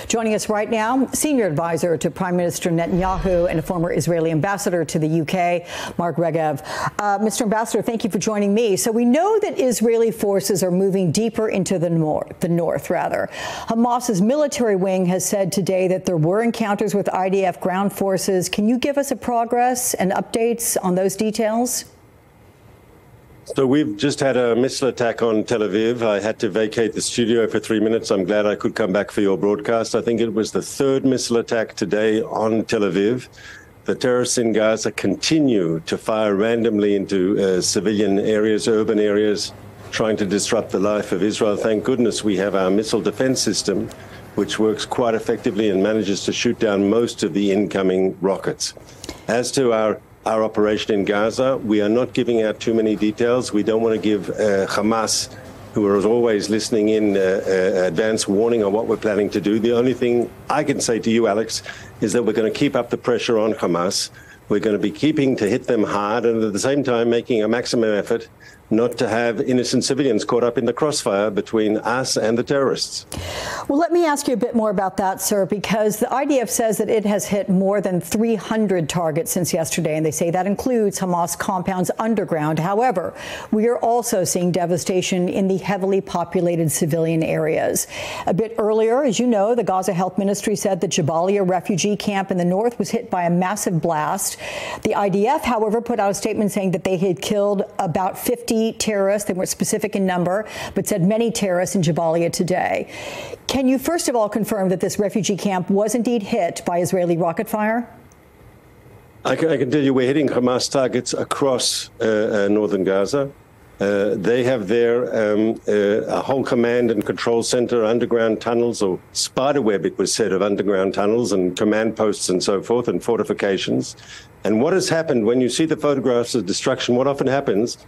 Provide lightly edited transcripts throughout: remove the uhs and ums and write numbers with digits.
Joining us right now, senior advisor to Prime Minister Netanyahu and a former Israeli ambassador to the UK, Mark Regev. Mr. Ambassador, thank you for joining me. So we know that Israeli forces are moving deeper into the north. Hamas's military wing has said today that there were encounters with IDF ground forces. Can you give us a progress and updates on those details? So we've just had a missile attack on Tel Aviv. I had to vacate the studio for 3 minutes. I'm glad I could come back for your broadcast. I think it was the third missile attack today on Tel Aviv. The terrorists in Gaza continue to fire randomly into civilian areas, urban areas, trying to disrupt the life of Israel. Thank goodness we have our missile defense system, which works quite effectively and manages to shoot down most of the incoming rockets. As to our operation in Gaza, we are not giving out too many details. We don't want to give Hamas, who are always listening in, advance warning on what we're planning to do. The only thing I can say to you, Alex, is that we're going to keep up the pressure on Hamas. We're going to be keeping to hit them hard and at the same time making a maximum effort not to have innocent civilians caught up in the crossfire between us and the terrorists. Well, let me ask you a bit more about that, sir, because the IDF says that it has hit more than 300 targets since yesterday, and they say that includes Hamas compounds underground. However, we are also seeing devastation in the heavily populated civilian areas. A bit earlier, as you know, the Gaza Health Ministry said the Jabalia refugee camp in the north was hit by a massive blast. The IDF, however, put out a statement saying that they had killed about 50 terrorists. They weren't specific in number, but said many terrorists in Jabalia today. Can you first of all confirm that this refugee camp was indeed hit by Israeli rocket fire? I can tell you we're hitting Hamas targets across northern Gaza. They have there a whole command and control center, underground tunnels, or spiderweb, it was said, of underground tunnels and command posts and so forth, and fortifications. And what has happened when you see the photographs of destruction, what often happens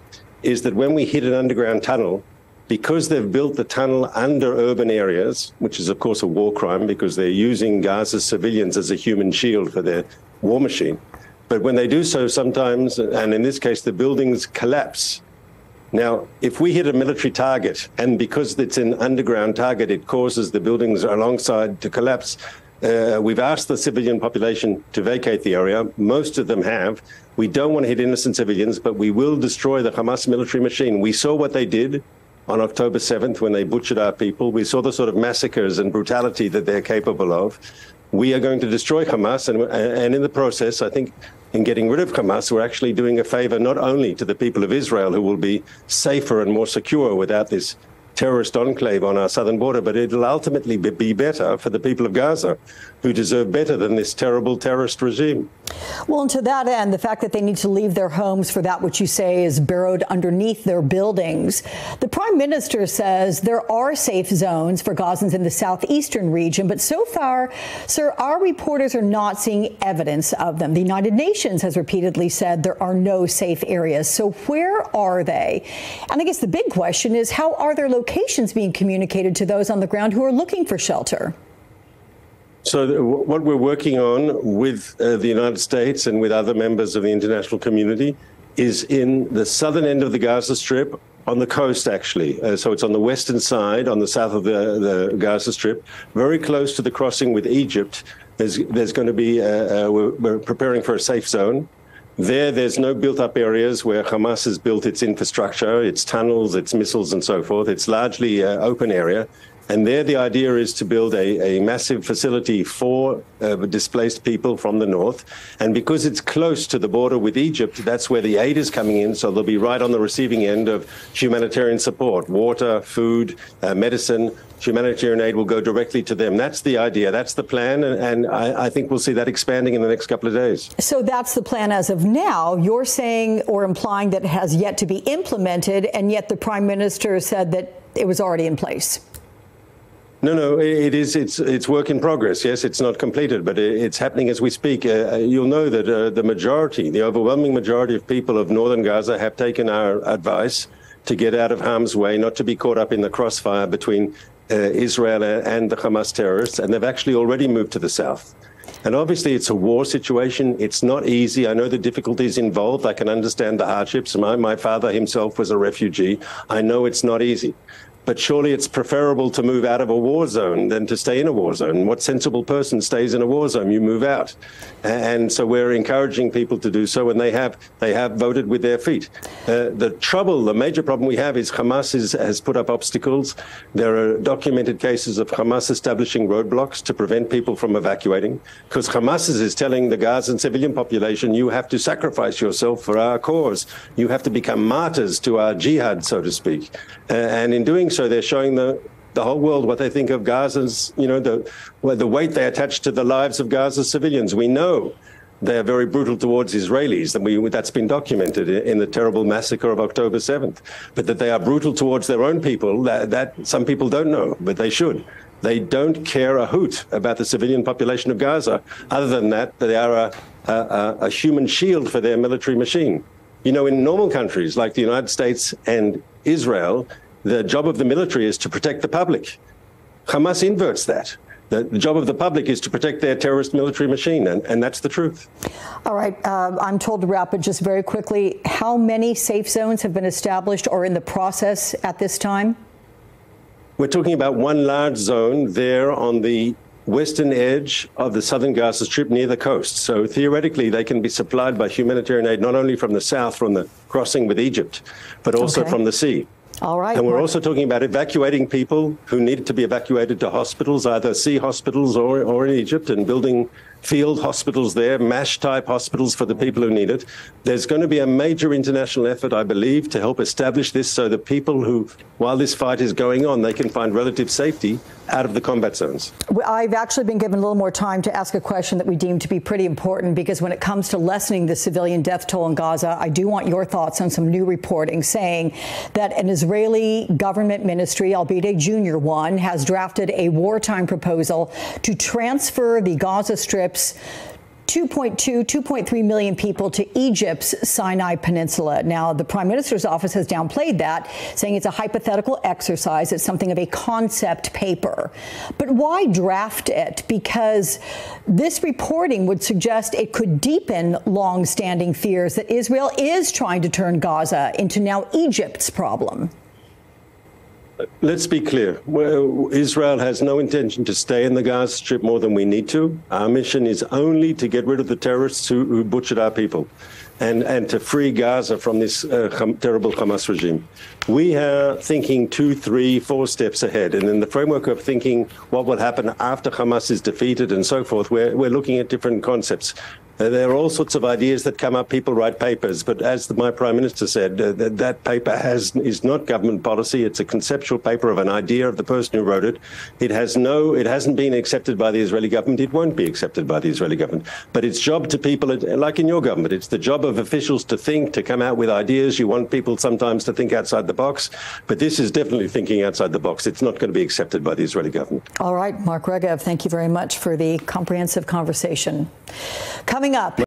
is that when we hit an underground tunnel, because they've built the tunnel under urban areas, which is, of course, a war crime because they're using Gaza's civilians as a human shield for their war machine. But when they do so sometimes, and in this case, the buildings collapse. Now, if we hit a military target, and because it's an underground target, it causes the buildings alongside to collapse, we've asked the civilian population to vacate the area. Most of them have. We don't want to hit innocent civilians, but we will destroy the Hamas military machine. We saw what they did on October 7th when they butchered our people. We saw the sort of massacres and brutality that they're capable of. We are going to destroy Hamas, and in the process, I think, in getting rid of Hamas, we're actually doing a favor not only to the people of Israel, who will be safer and more secure without this terrorist enclave on our southern border, but it'll ultimately be better for the people of Gaza, who deserve better than this terrible terrorist regime. Well, and to that end, the fact that they need to leave their homes for that which you say is burrowed underneath their buildings. The Prime Minister says there are safe zones for Gazans in the southeastern region, but so far, sir, our reporters are not seeing evidence of them. The United Nations has repeatedly said there are no safe areas. So where are they? And I guess the big question is, how are their locations being communicated to those on the ground who are looking for shelter? So what we're working on with the United States and with other members of the international community is in the southern end of the Gaza Strip, on the coast, actually. So it's on the western side, on the south of the Gaza Strip, very close to the crossing with Egypt. There's going to be, we're preparing for a safe zone. There's no built-up areas where Hamas has built its infrastructure, its tunnels, its missiles, and so forth. It's largely open area. And there the idea is to build a massive facility for displaced people from the north. And because it's close to the border with Egypt, that's where the aid is coming in. So they'll be right on the receiving end of humanitarian support, water, food, medicine. Humanitarian aid will go directly to them. That's the idea. That's the plan. And I think we'll see that expanding in the next couple of days. So that's the plan as of now. You're saying or implying that it has yet to be implemented, and yet the Prime Minister said that it was already in place. No, it is. It's work in progress. Yes, it's not completed, but it's happening as we speak. You'll know that the overwhelming majority of people of northern Gaza have taken our advice to get out of harm's way, not to be caught up in the crossfire between Israel and the Hamas terrorists, and they've actually already moved to the south. And obviously, it's a war situation. It's not easy. I know the difficulties involved. I can understand the hardships. My father himself was a refugee. I know it's not easy. But surely it's preferable to move out of a war zone than to stay in a war zone. What sensible person stays in a war zone? You move out. And so we're encouraging people to do so, and they have voted with their feet. The major problem we have is Hamas has put up obstacles. There are documented cases of Hamas establishing roadblocks to prevent people from evacuating, because Hamas is telling the Gazan civilian population, you have to sacrifice yourself for our cause. You have to become martyrs to our jihad, so to speak. And in doing so, they're showing the whole world what they think of Gaza's, the weight they attach to the lives of Gaza's civilians. We know they are very brutal towards Israelis. That's been documented in the terrible massacre of October 7th. But that they are brutal towards their own people, that some people don't know, but they should. They don't care a hoot about the civilian population of Gaza, other than that they are a human shield for their military machine. In normal countries like the United States and Israel, the job of the military is to protect the public. Hamas inverts that. The job of the public is to protect their terrorist military machine, and that's the truth. All right. I'm told to wrap it just very quickly. How many safe zones have been established or in the process at this time? We're talking about one large zone there on the western edge of the southern Gaza Strip near the coast. So theoretically, they can be supplied by humanitarian aid, not only from the south, from the crossing with Egypt, but also from the sea. All right. And we're also talking about evacuating people who needed to be evacuated to hospitals, either sea hospitals or in Egypt, and building field hospitals there, MASH-type hospitals for the people who need it. There's going to be a major international effort, I believe, to help establish this so that people who, while this fight is going on, they can find relative safety out of the combat zones. I've actually been given a little more time to ask a question that we deem to be pretty important, because when it comes to lessening the civilian death toll in Gaza, I do want your thoughts on some new reporting saying that an Israeli government ministry, albeit a junior one, has drafted a wartime proposal to transfer the Gaza Strip's 2.3 million people to Egypt's Sinai Peninsula. Now, the Prime Minister's office has downplayed that, saying it's a hypothetical exercise. It's something of a concept paper. But why draft it? Because this reporting would suggest it could deepen long-standing fears that Israel is trying to turn Gaza into now Egypt's problem. Let's be clear. Israel has no intention to stay in the Gaza Strip more than we need to. Our mission is only to get rid of the terrorists who butchered our people and to free Gaza from this terrible Hamas regime. We are thinking 2, 3, 4 steps ahead. And in the framework of thinking what will happen after Hamas is defeated and so forth, we're looking at different concepts. There are all sorts of ideas that come up. People write papers. But as my Prime Minister said, that paper is not government policy. It's a conceptual paper of an idea of the person who wrote it. It hasn't been accepted by the Israeli government. It won't be accepted by the Israeli government. But it's job to people, like in your government, it's the job of officials to think, to come out with ideas. You want people sometimes to think outside the box. But this is definitely thinking outside the box. It's not going to be accepted by the Israeli government. All right, Mark Regev, thank you very much for the comprehensive conversation. Coming up.